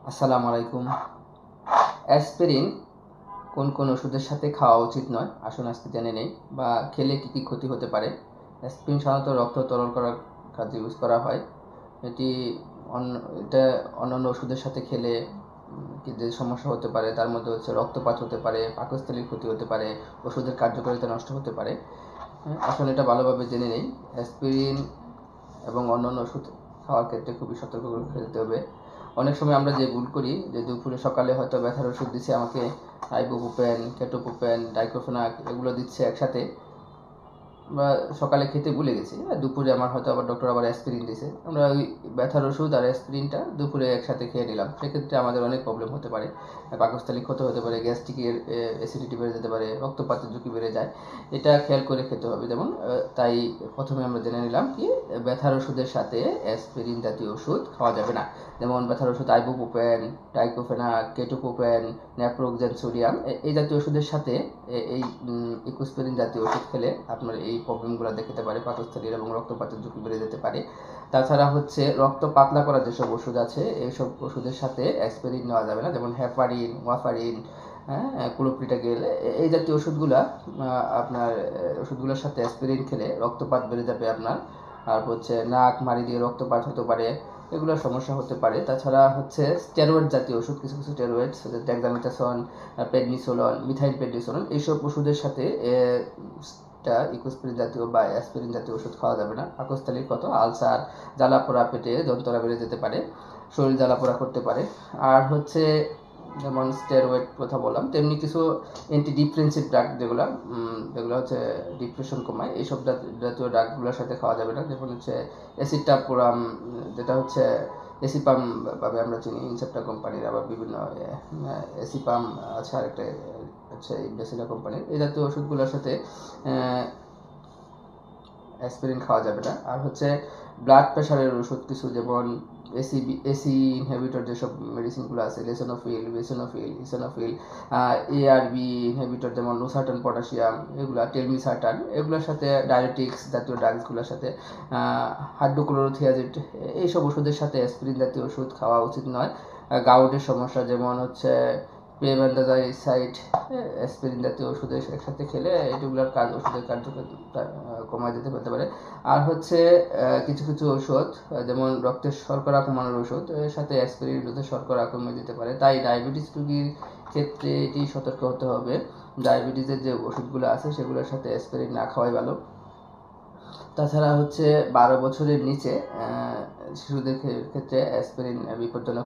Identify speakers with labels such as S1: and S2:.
S1: আসসালামু আলাইকুম। অ্যাসপিরিন কোন কোন ওষুধের সাথে খাওয়া উচিত নয়, আসুন আজকে জেনে নেই। বা খেলে কী কী ক্ষতি হতে পারে। অ্যাসপিরিন সাধারণত রক্ত তরল করার কাজে ইউজ করা হয়। এটি অন্য এটা অন্যান্য ওষুধের সাথে খেলে কি যে সমস্যা হতে পারে তার মধ্যে হচ্ছে রক্তপাত হতে পারে, পাকস্থলীর ক্ষতি হতে পারে, ওষুধের কার্যকারিতা নষ্ট হতে পারে। আসলে এটা ভালোভাবে জেনে নেই। অ্যাসপিরিন এবং অন্যান্য ওষুধ খাওয়ার ক্ষেত্রে খুবই সতর্ক করে খেতে হবে। অনেক সময় আমরা যে ভুল করি যে দুপুরে সকালে হয়তো ব্যথার ওষুধ দিচ্ছে আমাকে, আইবুপ্রোফেন, কেটোপ্রোফেন, ডাইক্লোফেনাক এগুলো দিচ্ছে একসাথে, আমরা সকালে খেতে ভুলে গেছি, দুপুরে আমার হয়তো আবার ডক্টর আবার অ্যাসপিরিন দিয়েছে, আমরা ওই ব্যথার ওষুধ আর অ্যাসপিরিনটা দুপুরে একসাথে খেয়ে নিলাম। সেক্ষেত্রে আমাদের অনেক প্রবলেম হতে পারে, পাকস্থলী ক্ষত হতে পারে, গ্যাস্ট্রিকের অ্যাসিডিটি বেড়ে যেতে পারে, রক্তপাতের ঝুঁকি বেড়ে যায়। এটা খেয়াল করে খেতে হবে। যেমন তাই প্রথমে আমরা জেনে নিলাম কি ব্যথার ওষুধের সাথে অ্যাসপিরিন জাতীয় ওষুধ খাওয়া যাবে না। যেমন ব্যথার ওষুধ ibuprofen, diclofenac, ketoprofen, naproxen sodium এই জাতীয় ওষুধের সাথে এই ইকোস্পিরিন জাতীয় ওষুধ খেলে আপনার এই প্রবলেমগুলো দেখাতে পারে, পাকস্থলীর এবং রক্তপাতের ঝুঁকি বেড়ে যেতে পারে। তাছাড়া হচ্ছে রক্ত পাতলা করার যেসব ওষুধ আছে এইসব ওষুধের সাথে অ্যাসপিরিন নেওয়া যাবে না। যেমন হেপারিন, ওয়াফারিন, হ্যাঁ, ক্লোপ্রিটাকেল এই জাতীয় ওষুধগুলা আপনার ওষুধগুলোর সাথে অ্যাসপিরিন খেলে রক্তপাত বেড়ে যাবে আপনার। আর হচ্ছে নাক মাড়ি দিয়ে রক্তপাত হতে পারে, এগুলোর সমস্যা হতে পারে। তাছাড়া হচ্ছে স্টেরয়েড জাতীয় ওষুধ, কিছু কিছু steroid, dexamethasone, prednisolone, methyl prednisolone এইসব ওষুধের সাথে ইকোস্পিরিন জাতীয় বা অ্যাসপিরিন জাতীয় ওষুধ খাওয়া যাবে না। পাকস্থলীর ক্ষত, আলসার, জ্বালাপোড়া, পেটে যন্ত্রণা বেড়ে যেতে পারে, শরীর জ্বালাপোড়া করতে পারে। আর হচ্ছে যেমন স্টেরয়েড কথা বললাম, তেমনি কিছু অ্যান্টি ডিপ্রেসিভ ড্রাগ যেগুলো যেগুলো হচ্ছে ডিপ্রেশন কমায়, এইসব জাতীয় ড্রাগগুলোর সাথে খাওয়া যাবে না। যেমন হচ্ছে অ্যাসিটাপুরাম, যেটা হচ্ছে এসিপাম ভাবে আমরা চিনি ইনসেপ্টা কোম্পানির, আবার বিভিন্ন এসিপাম আছে আরেকটা হচ্ছে ইনভেসিলা কোম্পানির। এই জাতীয় ওষুধগুলোর সাথে অ্যাসপিরিন খাওয়া যাবে না। আর হচ্ছে ব্লাড প্রেশারের ওষুধ কিছু, যেমন এসি ইনহিবিটর যেসব মেডিসিনগুলো আছে, লেসোনোফিল, বেসোনোফিল, ইসোনোফিল, এআরবি ইনহিবিটর যেমন লোসার্টান, পটাশিয়াম, এগুলা টেলমিসার্টান, এগুলোর সাথে ডায়াবেটিক্স জাতীয় ড্রাগসগুলোর সাথে হাইড্রোক্লোরোথিয়াজিড এইসব ওষুধের সাথে অ্যাসপিরিন জাতীয় ওষুধ খাওয়া উচিত নয়। গাউটের সমস্যা যেমন হচ্ছে পেমেন্টাজাইসাইড, অ্যাসপিরিন জাতীয় ওষুধের একসাথে খেলে এগুলোর ওষুধের কার্যকারিতা কমায় দিতে পেতে পারে। আর হচ্ছে কিছু কিছু ওষুধ যেমন রক্তের শর্করা কমানোর ওষুধ এর সাথে অ্যাসপিরিন রক্তের শর্করা কমিয়ে দিতে পারে। তাই ডায়াবেটিস রোগীর ক্ষেত্রে এটি সতর্ক হতে হবে। ডায়াবেটিসের যে ওষুধগুলো আছে সেগুলোর সাথে অ্যাসপিরিন না খাওয়াই ভালো। তাছাড়া হচ্ছে 12 বছরের নিচে শিশুদের ক্ষেত্রে অ্যাসপিরিন বিপজ্জনক।